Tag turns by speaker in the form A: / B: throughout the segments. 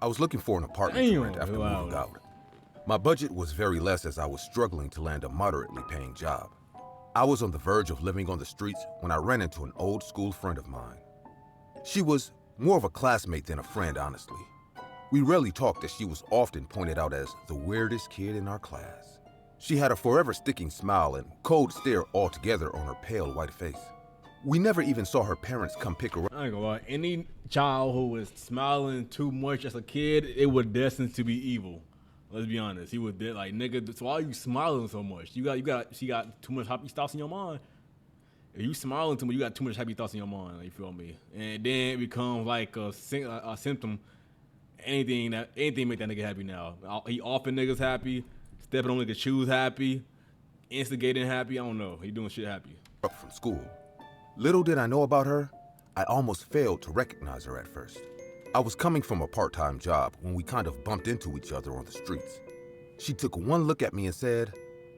A: I was looking for an apartment to rent
B: Damn,
A: after
B: wow.
A: moving out. My budget was very less as I was struggling to land a moderately paying job. I was on the verge of living on the streets when I ran into an old school friend of mine. She was more of a classmate than a friend, honestly. We rarely talked as she was often pointed out as the weirdest kid in our class. She had a forever sticking smile and cold stare altogether on her pale white face. We never even saw her parents come pick her up.
B: I ain't gonna lie. Any child who was smiling too much as a kid, it was destined to be evil. Let's be honest. He was dead like nigga. So why are you smiling so much? She got too much happy thoughts in your mind. If you smiling too much, you got too much happy thoughts in your mind. Like, you feel me? And then it becomes like a symptom. Anything make that nigga happy now. He offing niggas happy, stepping on niggas' shoes happy, instigating happy. I don't know. He doing shit happy.
A: Up from school. Little did I know about her, I almost failed to recognize her at first. I was coming from a part-time job when we kind of bumped into each other on the streets. She took one look at me and said,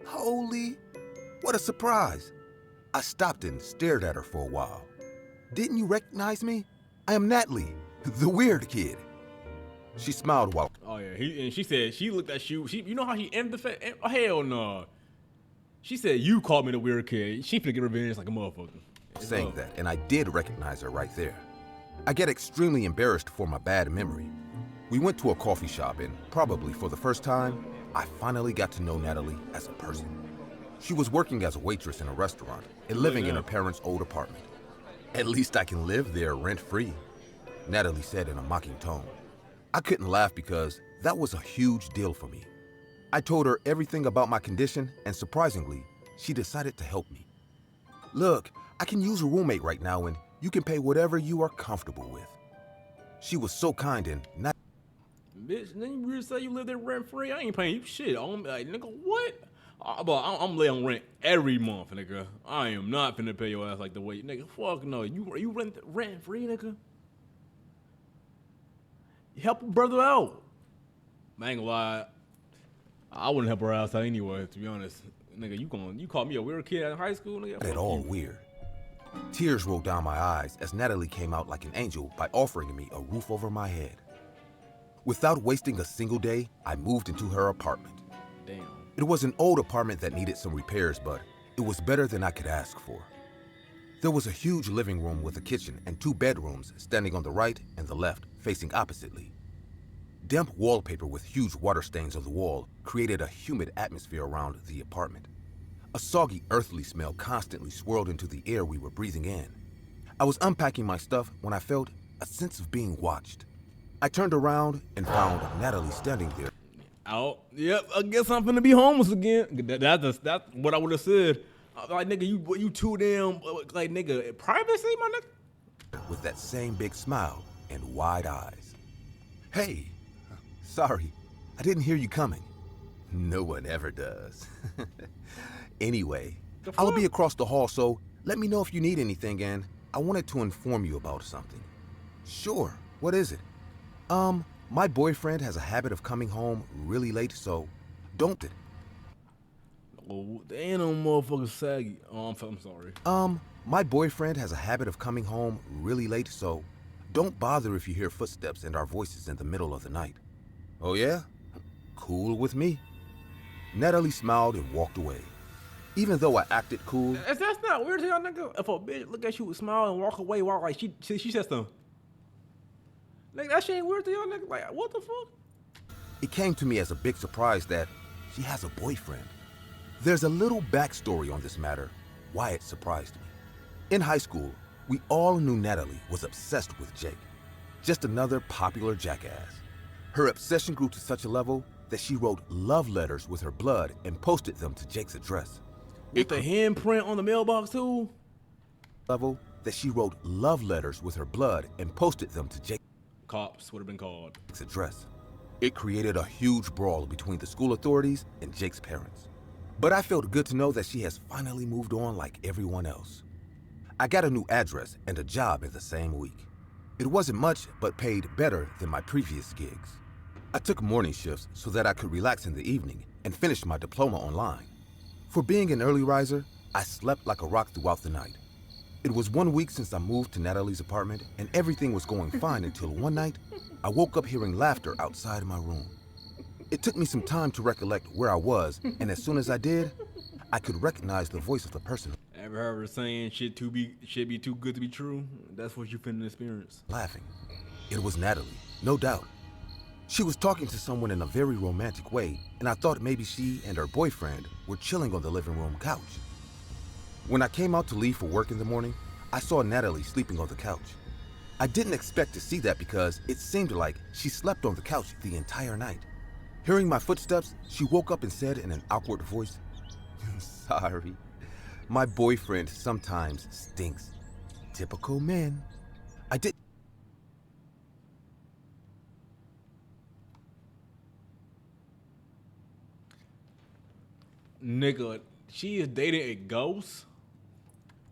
A: "Holy, what a surprise." I stopped and stared at her for a while. "Didn't you recognize me? I am Natalie, the weird kid." She smiled while
B: Oh yeah, and she said she looked at you. You know how she ended the hell no. She said you called me the weird kid. She finna get revenge like a motherfucker.
A: saying that, and I did recognize her right there. I get extremely embarrassed for my bad memory. We went to a coffee shop and probably for the first time, I finally got to know Natalie as a person. She was working as a waitress in a restaurant and living in her parents' old apartment. "At least I can live there rent-free," Natalie said in a mocking tone. I couldn't laugh because that was a huge deal for me. I told her everything about my condition, and surprisingly, she decided to help me. "Look, I can use a roommate right now and you can pay whatever you are comfortable with." She was so kind and not.
B: Bitch, then you really say you live there rent free? I ain't paying you shit. I'm like, nigga, what? I'm laying rent every month, nigga. I am not finna pay your ass like the way, nigga. Fuck no. You rent free, nigga. Help a brother out. I ain't gonna lie. I wouldn't help her out anyway, to be honest. Nigga, you called me a weird kid in high school, nigga?
A: At all weird. Tears rolled down my eyes as Natalie came out like an angel by offering me a roof over my head. Without wasting a single day, I moved into her apartment.
B: Damn.
A: It was an old apartment that needed some repairs, but it was better than I could ask for. There was a huge living room with a kitchen and 2 bedrooms standing on the right and the left, facing oppositely. Damp wallpaper with huge water stains on the wall created a humid atmosphere around the apartment. A soggy, earthly smell constantly swirled into the air we were breathing in. I was unpacking my stuff when I felt a sense of being watched. I turned around and found Natalie standing there.
B: Out. Yep, I guess I'm finna be homeless again. That's what I would have said. Like, nigga, you too damn, like, nigga, privacy, my nigga?
A: With that same big smile and wide eyes. "Hey, sorry, I didn't hear you coming." No one ever does. Anyway, I'll be across the hall, so let me know if you need anything, and I wanted to inform you about something. "Sure, what is it?" My boyfriend has a habit of coming home really late, so don't it.
B: Oh, they ain't no motherfucking saggy. Oh, I'm sorry.
A: My boyfriend has a habit of coming home really late, so don't bother if you hear footsteps and our voices in the middle of the night. "Oh yeah? Cool with me." Natalie smiled and walked away. Even though I acted cool,
B: That's not weird to y'all, nigga. If a bitch look at you, smile, and walk away while like she says something. Nigga, that shit ain't weird to y'all, nigga. Like, what the fuck?
A: it came to me as a big surprise that she has a boyfriend. There's a little backstory on this matter, why it surprised me. In high school, we all knew Natalie was obsessed with Jake, just another popular jackass. Her obsession grew to such a level that she wrote love letters with her blood and posted them to Jake's address.
B: With the handprint on the mailbox too?
A: Level that she wrote love letters with her blood and posted them to Jake's
B: Cops would have been called.
A: address. It created a huge brawl between the school authorities and Jake's parents. But I felt good to know that she has finally moved on like everyone else. I got a new address and a job in the same week. It wasn't much, but paid better than my previous gigs. I took morning shifts so that I could relax in the evening and finish my diploma online. For being an early riser, I slept like a rock throughout the night. It was 1 week since I moved to Natalie's apartment, and everything was going fine until one night, I woke up hearing laughter outside my room. It took me some time to recollect where I was, and as soon as I did, I could recognize the voice of the person
B: Ever heard her saying shit be too good to be true? That's what you finna experience.
A: laughing. It was Natalie, no doubt. She was talking to someone in a very romantic way, and I thought maybe she and her boyfriend were chilling on the living room couch. When I came out to leave for work in the morning, I saw Natalie sleeping on the couch. I didn't expect to see that because it seemed like she slept on the couch the entire night. Hearing my footsteps, she woke up and said in an awkward voice, "Sorry, my boyfriend sometimes stinks. Typical men." I did.
B: Nigga, she is dating a ghost?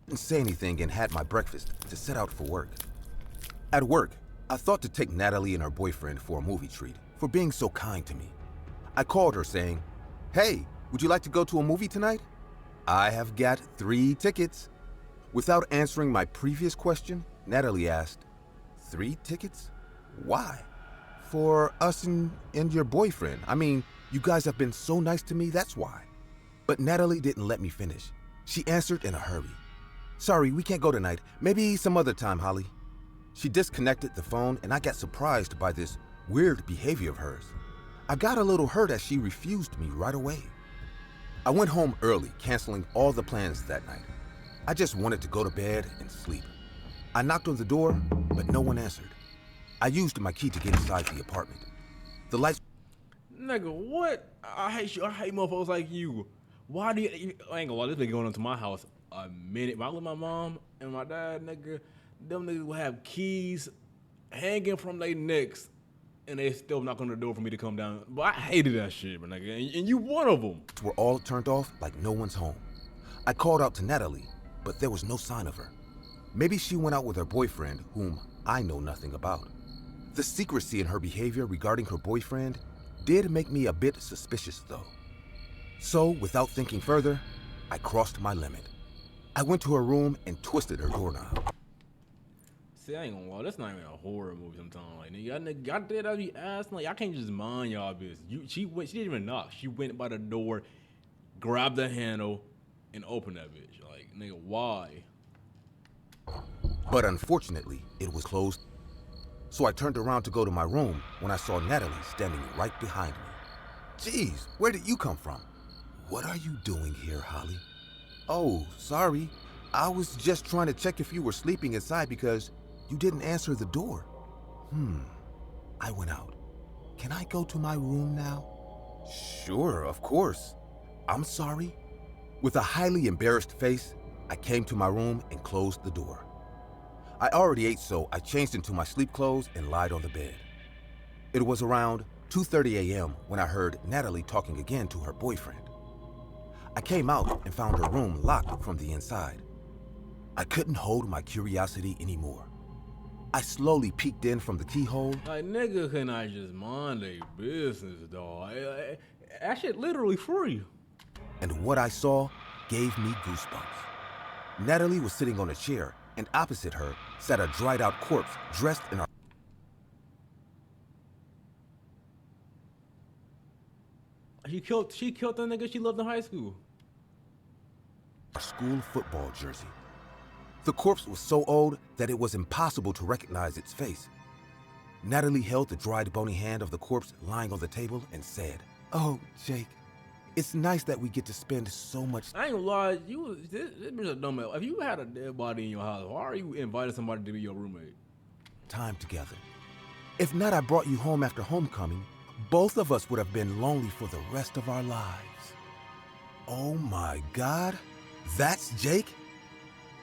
A: Didn't say anything and had my breakfast to set out for work. At work, I thought to take Natalie and her boyfriend for a movie treat for being so kind to me. I called her saying, "Hey, would you like to go to a movie tonight? I have got 3 tickets." Without answering my previous question, Natalie asked, "3 tickets? Why?" "For us and your boyfriend. I mean, you guys have been so nice to me, that's why." But Natalie didn't let me finish. She answered in a hurry. "Sorry, we can't go tonight. Maybe some other time, Holly." She disconnected the phone and I got surprised by this weird behavior of hers. I got a little hurt as she refused me right away. I went home early, canceling all the plans that night. I just wanted to go to bed and sleep. I knocked on the door, but no one answered. I used my key to get inside the apartment. The lights.
B: Nigga, what? I hate you. I hate motherfuckers like you. Why do you? I ain't gonna lie, this been going on to my house a minute. When I was with my mom and my dad, nigga, them niggas will have keys hanging from their necks, and they still knock on the door for me to come down. But I hated that shit, but nigga, and you one of them.
A: Were all turned off like no one's home. I called out to Natalie, but there was no sign of her. Maybe she went out with her boyfriend, whom I know nothing about. The secrecy in her behavior regarding her boyfriend did make me a bit suspicious, though. So, without thinking further, I crossed my limit. I went to her room and twisted her doorknob.
B: See, I ain't gonna lie, that's not even a horror movie sometimes. Like, nigga, y'all did that be asking, like, I can't just mind y'all business. She didn't even knock. She went by the door, grabbed the handle, and opened that bitch. Like, nigga, why?
A: But unfortunately, it was closed. So I turned around to go to my room when I saw Natalie standing right behind me. "Geez, where did you come from?" "What are you doing here, Holly?" "Oh, sorry. I was just trying to check if you were sleeping inside because you didn't answer the door." I went out. "Can I go to my room now?" "Sure, of course. I'm sorry." With a highly embarrassed face, I came to my room and closed the door. I already ate, so I changed into my sleep clothes and lied on the bed. It was around 2:30 a.m. when I heard Natalie talking again to her boyfriend. I came out and found her room locked from the inside. I couldn't hold my curiosity anymore. I slowly peeked in from the keyhole.
B: Like, nigga, can I just mind their business, dog? That shit literally free.
A: And what I saw gave me goosebumps. Natalie was sitting on a chair, and opposite her sat a dried-out corpse dressed in a
B: She killed the nigga she loved in high school.
A: school football jersey. The corpse was so old that it was impossible to recognize its face. Natalie held the dried, bony hand of the corpse lying on the table and said, "Oh, Jake, it's nice that we get to spend so much
B: I ain't gonna lie, this bitch a dumbass. If you had a dead body in your house, why are you inviting somebody to be your roommate?
A: time together. If not, I brought you home after homecoming, both of us would have been lonely for the rest of our lives." Oh my God, that's Jake?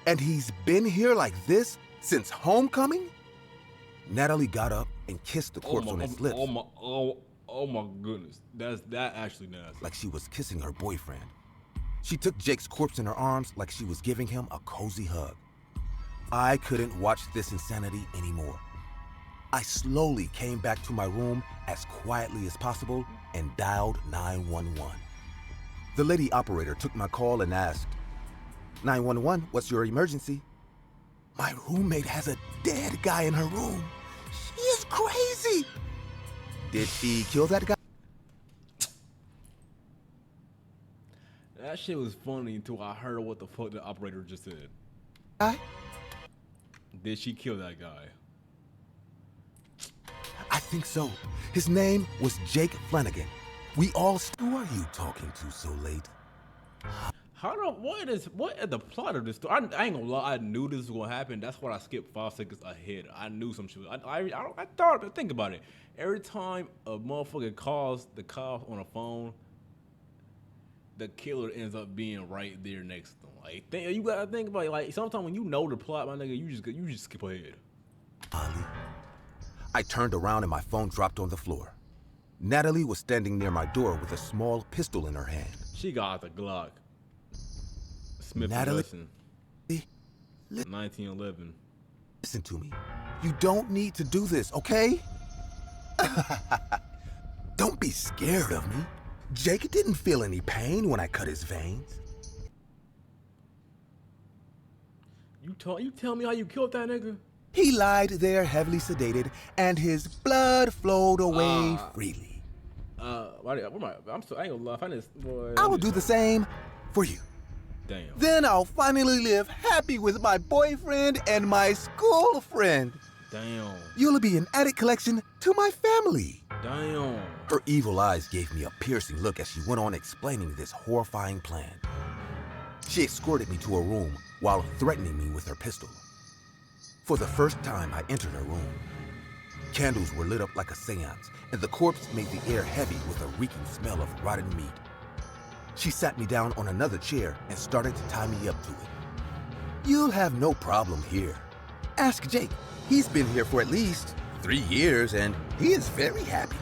A: And he's been here like this since homecoming? Natalie got up and kissed the corpse on its lips
B: Oh my goodness. That actually nasty.
A: like she was kissing her boyfriend. She took Jake's corpse in her arms like she was giving him a cozy hug. I couldn't watch this insanity anymore. I slowly came back to my room as quietly as possible and dialed 911. The lady operator took my call and asked, 911, what's your emergency?" My roommate has a dead guy in her room. She is crazy. Did she kill that
B: That shit was funny until I heard what the fuck the operator just said.
A: guy?
B: Did she kill that guy?
A: I think so. His name was Jake Flanagan. We all. Who are you talking to so late?
B: What is the plot of this story? I ain't gonna lie, I knew this was gonna happen. That's why I skipped 5 seconds ahead. I knew some shit. I thought, but think about it. Every time a motherfucker calls the cops on a phone, the killer ends up being right there next to them. Like, you gotta think about it. Like, sometimes when you know the plot, my nigga, you just skip ahead.
A: Ali. I turned around and my phone dropped on the floor. Natalie was standing near my door with a small pistol in her hand.
B: She got the Glock. Smith &
A: Natalie,
B: Wesson, 1911.
A: listen to me. You don't need to do this, okay? Don't be scared of me. Jake didn't feel any pain when I cut his veins.
B: You tell me how you killed that nigga?
A: He lied there heavily sedated, and his blood flowed away freely.
B: I ain't gonna lie. Boy,
A: I will do the same for you.
B: Damn.
A: Then I'll finally live happy with my boyfriend and my school friend.
B: Damn.
A: You'll be an added collection to my family.
B: Damn.
A: Her evil eyes gave me a piercing look as she went on explaining this horrifying plan. She escorted me to a room while threatening me with her pistol. For the first time, I entered her room. Candles were lit up like a seance, and the corpse made the air heavy with a reeking smell of rotten meat. She sat me down on another chair and started to tie me up to it. You'll have no problem here. Ask Jake. He's been here for at least 3 years, and he is very happy.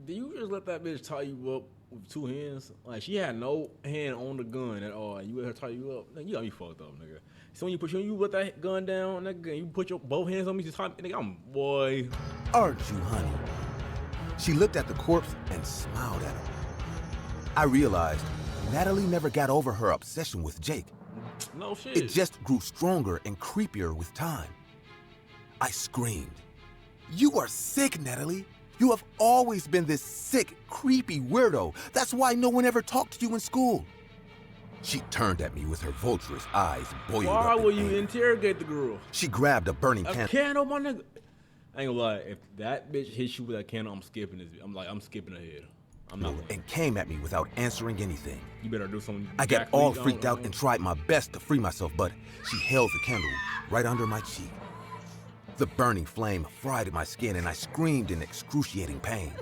B: Do you just let that bitch tie you up with 2 hands? Like, she had no hand on the gun at all. You let her tie you up? Nigga, you got me fucked up, nigga. So when you put that gun down, nigga, and you put your both hands on me, just tie me, nigga, boy.
A: Aren't you, honey? She looked at the corpse and smiled at him. I realized Natalie never got over her obsession with Jake.
B: No shit.
A: It just grew stronger and creepier with time. I screamed, "You are sick, Natalie. You have always been this sick, creepy weirdo. That's why no one ever talked to you in school." She turned at me with her vulturous eyes boiled up.
B: Why
A: in
B: will you
A: anger.
B: interrogate the girl?
A: She grabbed a burning
B: A
A: candle.
B: candle, my nigga. I ain't gonna lie. If that bitch hits you with that candle, I'm skipping this. I'm skipping ahead. I'm not.
A: And came at me without answering anything.
B: You better do something.
A: I got all freaked out and tried my best to free myself, but she held the candle right under my cheek. The burning flame fried my skin and I screamed in excruciating pain.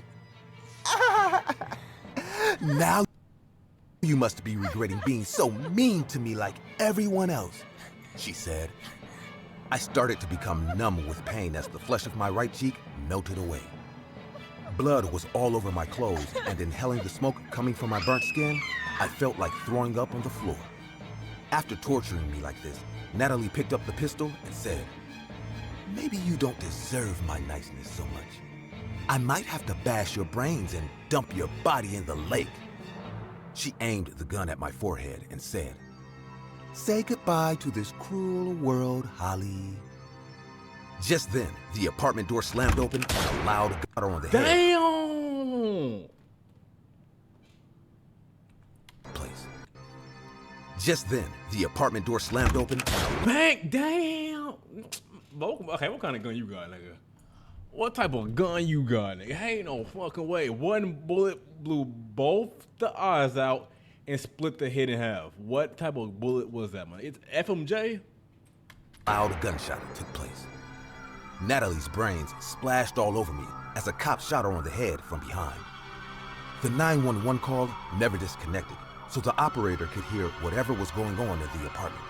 A: Now you must be regretting being so mean to me like everyone else, she said. I started to become numb with pain as the flesh of my right cheek melted away. Blood was all over my clothes, and inhaling the smoke coming from my burnt skin, I felt like throwing up on the floor. After torturing me like this, Natalie picked up the pistol and said, "Maybe you don't deserve my niceness so much. I might have to bash your brains and dump your body in the lake." She aimed the gun at my forehead and said, "Say goodbye to this cruel world, Holly." Just then, the apartment door slammed open and a loud got her on the head.
B: Damn!
A: Place. Just then, the apartment door slammed open and a
B: Bang! Damn! Okay, what kind of gun you got, nigga? What type of gun you got, nigga? Ain't no fucking way. One bullet blew both the eyes out and split the head in half. What type of bullet was that, man? It's FMJ?
A: loud gunshot took place. Natalie's brains splashed all over me as a cop shot her on the head from behind. The 911 call never disconnected, so the operator could hear whatever was going on in the apartment.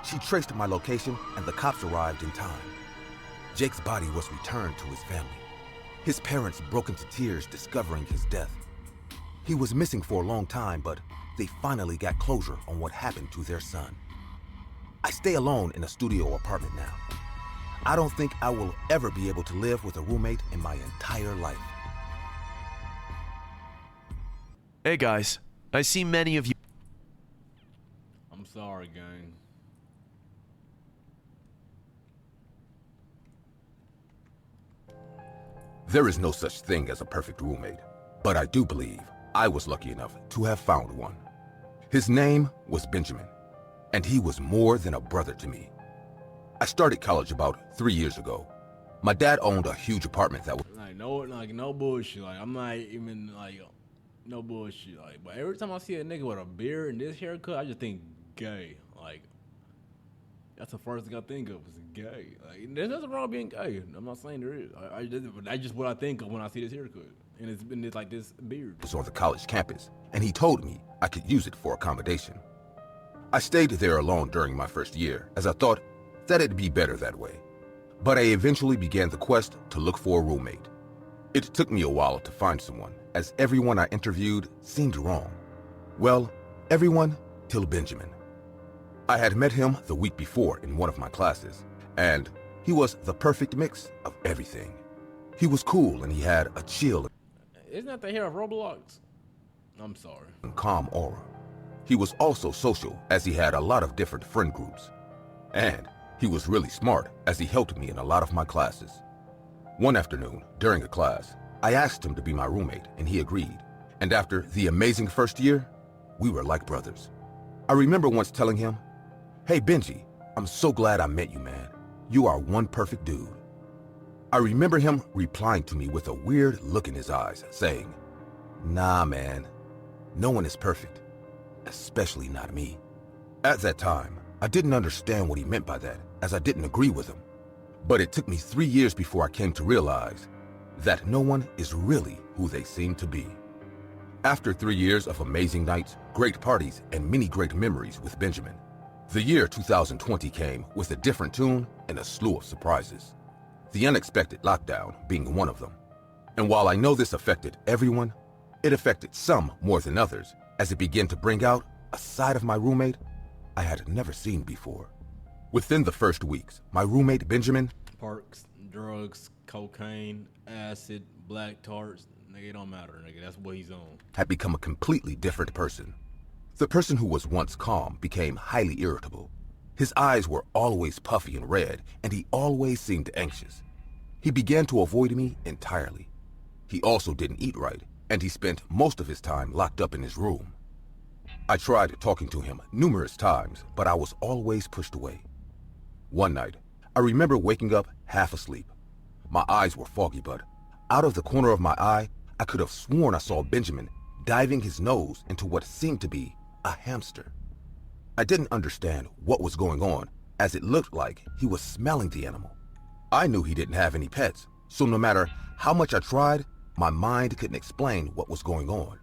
A: She traced my location and the cops arrived in time. Jake's body was returned to his family. His parents broke into tears discovering his death. He was missing for a long time, but they finally got closure on what happened to their son. I stay alone in a studio apartment now. I don't think I will ever be able to live with a roommate in my entire life.
C: Hey guys, I see many of you.
B: I'm sorry, gang.
A: There is no such thing as a perfect roommate, but I do believe I was lucky enough to have found one. His name was Benjamin, and he was more than a brother to me. I started college about 3 years ago. My dad owned a huge apartment that was
B: no bullshit. Like I'm not even like no bullshit. Like, but every time I see a nigga with a beard and this haircut, I just think gay. Like that's the first thing I think of is gay. Like there's nothing wrong with being gay. I'm not saying there is. But that's just what I think of when I see this haircut. And it's been like this beard.
A: on the college campus, and he told me I could use it for accommodation. I stayed there alone during my first year, as I thought that it'd be better that way. But I eventually began the quest to look for a roommate. It took me a while to find someone, as everyone I interviewed seemed wrong. Well, everyone till Benjamin. I had met him the week before in one of my classes, and he was the perfect mix of everything. He was cool and he had a chill
B: Isn't that the hair of Roblox? I'm sorry.
A: and calm aura. He was also social, as he had a lot of different friend groups. And he was really smart, as he helped me in a lot of my classes. One afternoon, during a class, I asked him to be my roommate, and he agreed. And after the amazing first year, we were like brothers. I remember once telling him, "Hey Benji, I'm so glad I met you, man. You are one perfect dude." I remember him replying to me with a weird look in his eyes, saying, "Nah, man, no one is perfect, especially not me." At that time, I didn't understand what he meant by that, as I didn't agree with him. But it took me 3 years before I came to realize that no one is really who they seem to be. After 3 years of amazing nights, great parties, and many great memories with Benjamin, the year 2020 came with a different tune and a slew of surprises. The unexpected lockdown being one of them. And while I know this affected everyone, it affected some more than others, as it began to bring out a side of my roommate I had never seen before. Within the first weeks, my roommate Benjamin
B: Perks, drugs, cocaine, acid, black tarts. Nigga, it don't matter, nigga. That's what he's on.
A: had become a completely different person. The person who was once calm became highly irritable. His eyes were always puffy and red, and he always seemed anxious. He began to avoid me entirely. He also didn't eat right, and he spent most of his time locked up in his room. I tried talking to him numerous times, but I was always pushed away. One night, I remember waking up half asleep. My eyes were foggy, but out of the corner of my eye, I could have sworn I saw Benjamin diving his nose into what seemed to be a hamster. I didn't understand what was going on, as it looked like he was smelling the animal. I knew he didn't have any pets, so no matter how much I tried, my mind couldn't explain what was going on.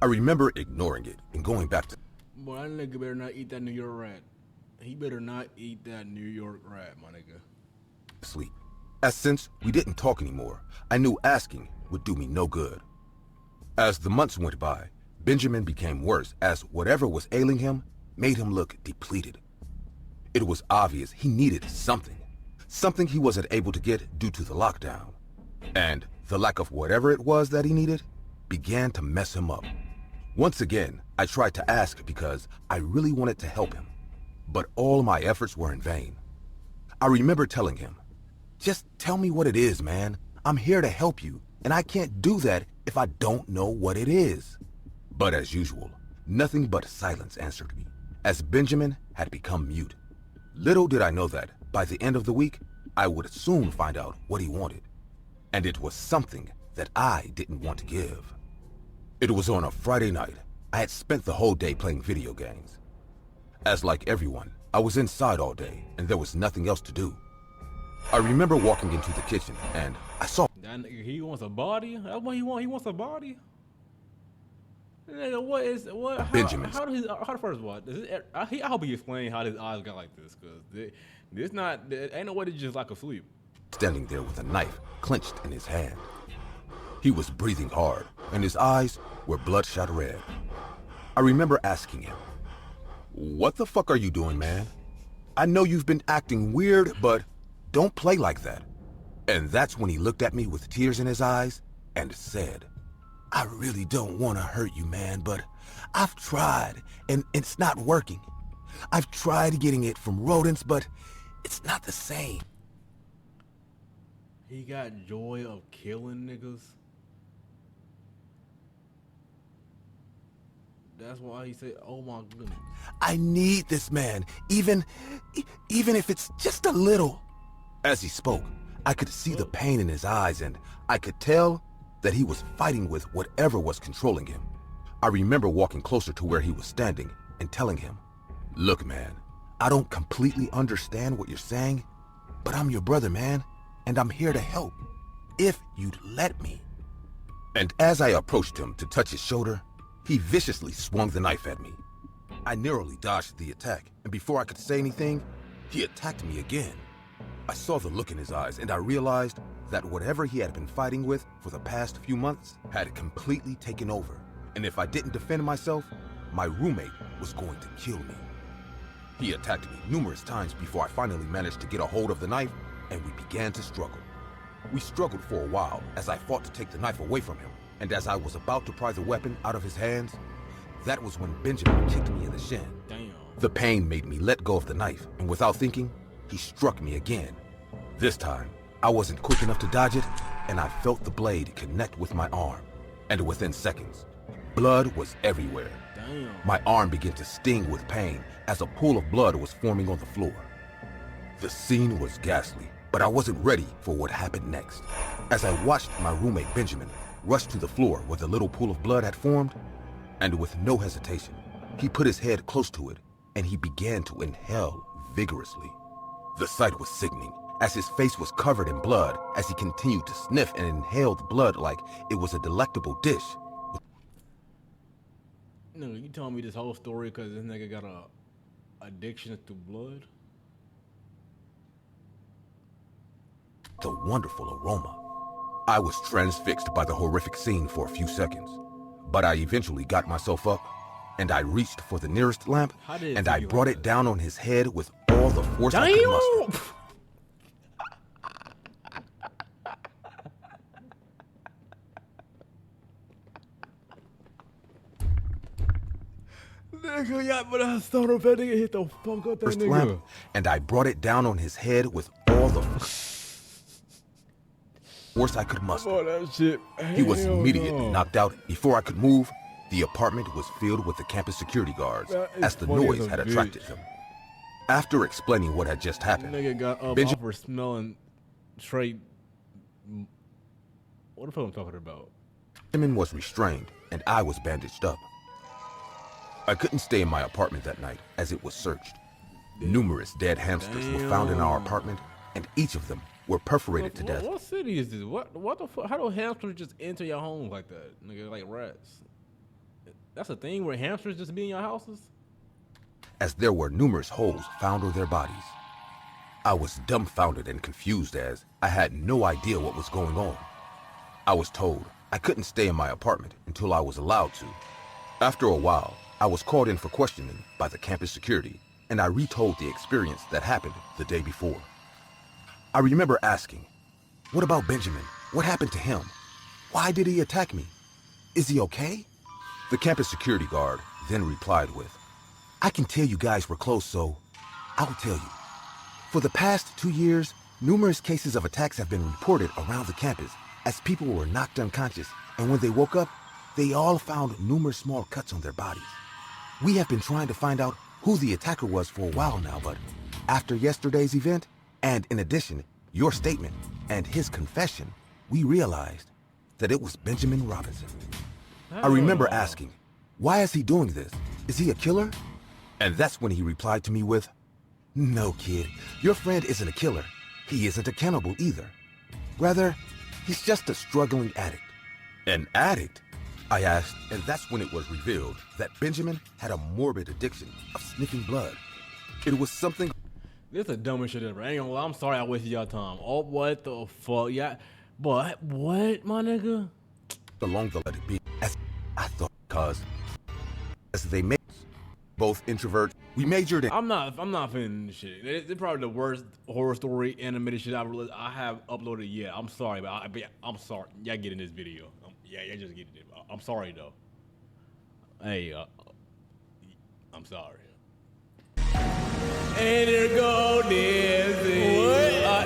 A: I remember ignoring it and going back to
B: Boy, that nigga better not eat that New York rat. He better not eat that New York rat, my nigga.
A: sleep. As since we didn't talk anymore, I knew asking would do me no good. As the months went by, Benjamin became worse, as whatever was ailing him made him look depleted. It was obvious he needed something he wasn't able to get due to the lockdown. And the lack of whatever it was that he needed began to mess him up. Once again, I tried to ask because I really wanted to help him, but all my efforts were in vain. I remember telling him, "Just tell me what it is, man. I'm here to help you, and I can't do that if I don't know what it is." But as usual, nothing but silence answered me, as Benjamin had become mute. Little did I know that, by the end of the week, I would soon find out what he wanted. And it was something that I didn't want to give. It was on a Friday night. I had spent the whole day playing video games. As like everyone, I was inside all day, and there was nothing else to do. I remember walking into the kitchen, and I saw
B: That nigga, he wants a body? That's what he wants? He wants a body? Nigga, what is, what, how,
A: Benjamin's.
B: how the first what? I hope he explain how his eyes got like this, because this not, ain't no way to just like a sleep.
A: standing there with a knife clenched in his hand. He was breathing hard, and his eyes were bloodshot red. I remember asking him, "What the fuck are you doing, man? I know you've been acting weird, but don't play like that." And that's when he looked at me with tears in his eyes and said, "I really don't want to hurt you, man, but I've tried, and it's not working. I've tried getting it from rodents, but it's not the same."
B: He got joy of killing niggas. That's why he said, "Oh my goodness."
A: I need this man, even if it's just a little. As he spoke, I could see the pain in his eyes, and I could tell that he was fighting with whatever was controlling him. I remember walking closer to where he was standing and telling him, "Look, man, I don't completely understand what you're saying, but I'm your brother, man, and I'm here to help, if you'd let me." And as I approached him to touch his shoulder, he viciously swung the knife at me. I narrowly dodged the attack, and before I could say anything, he attacked me again. I saw the look in his eyes, and I realized that whatever he had been fighting with for the past few months had completely taken over, and if I didn't defend myself, my roommate was going to kill me. He attacked me numerous times before I finally managed to get a hold of the knife, and we began to struggle. We struggled for a while as I fought to take the knife away from him, and as I was about to pry the weapon out of his hands, that was when Benjamin kicked me in the shin.
B: Damn.
A: The pain made me let go of the knife, and without thinking, he struck me again. This time, I wasn't quick enough to dodge it, and I felt the blade connect with my arm. And within seconds, blood was everywhere.
B: Damn.
A: My arm began to sting with pain as a pool of blood was forming on the floor. The scene was ghastly, but I wasn't ready for what happened next. As I watched my roommate Benjamin rush to the floor where the little pool of blood had formed, and with no hesitation, he put his head close to it and he began to inhale vigorously. The sight was sickening, as his face was covered in blood as he continued to sniff and inhale the blood like it was a delectable dish.
B: Nigga, you telling me this whole story because this nigga got a addiction to blood?
A: The wonderful aroma. I was transfixed by the horrific scene for a few seconds, but I eventually got myself up, and I reached for the nearest lamp, and I brought it down on his head with all the force I could muster.
B: Nigga, yeah, but I saw the nigga hit the fuck up that
A: First
B: nigga.
A: lamp, and I brought it down on his head with all the force I could muster.
B: Oh, that shit.
A: He was
B: Hell
A: immediately
B: no.
A: knocked out. Before I could move, the apartment was filled with the campus security guards,
B: That is
A: as the
B: funny
A: noise
B: as a
A: had
B: bitch.
A: attracted them. After explaining what had just happened,
B: Nigga got up
A: Benja-
B: off for smelling straight. What the fuck I'm talking about?
A: Benjamin was restrained, and I was bandaged up. I couldn't stay in my apartment that night, as it was searched. Numerous dead hamsters were found in our apartment, and each of them were perforated to death.
B: What city is this? What the fuck? How do hamsters just enter your home like that? Nigga, like rats. That's a thing where hamsters just be in your houses?
A: As there were numerous holes found on their bodies. I was dumbfounded and confused as I had no idea what was going on. I was told I couldn't stay in my apartment until I was allowed to. After a while, I was called in for questioning by the campus security, and I retold the experience that happened the day before. I remember asking, "What about Benjamin? What happened to him? Why did he attack me? Is he okay?" The campus security guard then replied with, "I can tell you guys were close, so I'll tell you. For the past 2 years, numerous cases of attacks have been reported around the campus as people were knocked unconscious, and when they woke up, they all found numerous small cuts on their bodies. We have been trying to find out who the attacker was for a while now, but after yesterday's event, and in addition, your statement and his confession, we realized that it was Benjamin Robinson." I remember asking, "Why is he doing this? Is he a killer?" And that's when he replied to me with, "No, kid, your friend isn't a killer. He isn't a cannibal either. Rather, he's just a struggling addict." An addict? I asked, and that's when it was revealed that Benjamin had a morbid addiction of sniffing blood. It was something
B: This the dumbest shit ever. I ain't gonna lie, I'm sorry I wasted y'all time. Oh, what the fuck? Yeah. But what, my nigga?
A: along the let it be, as I thought, cause as they made both introverts, we majored in
B: I'm not finna this shit. It's probably the worst horror story animated shit I have uploaded yet. I'm sorry, but I'm sorry. Y'all get in this video. Yeah, y'all just get in it. I'm sorry though. Hey, I'm sorry. And there go this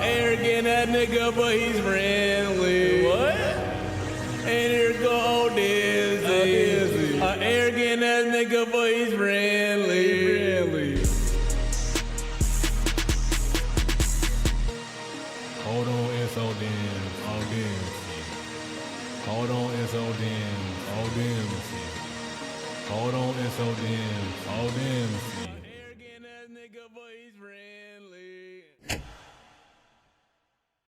B: arrogant nigga, but he's friendly. What? And here go Dizzy. An arrogant ass nigga, but he's friendly. Hold on, it's Odin. Hold on, it's Odin. Hold on, it's Odin.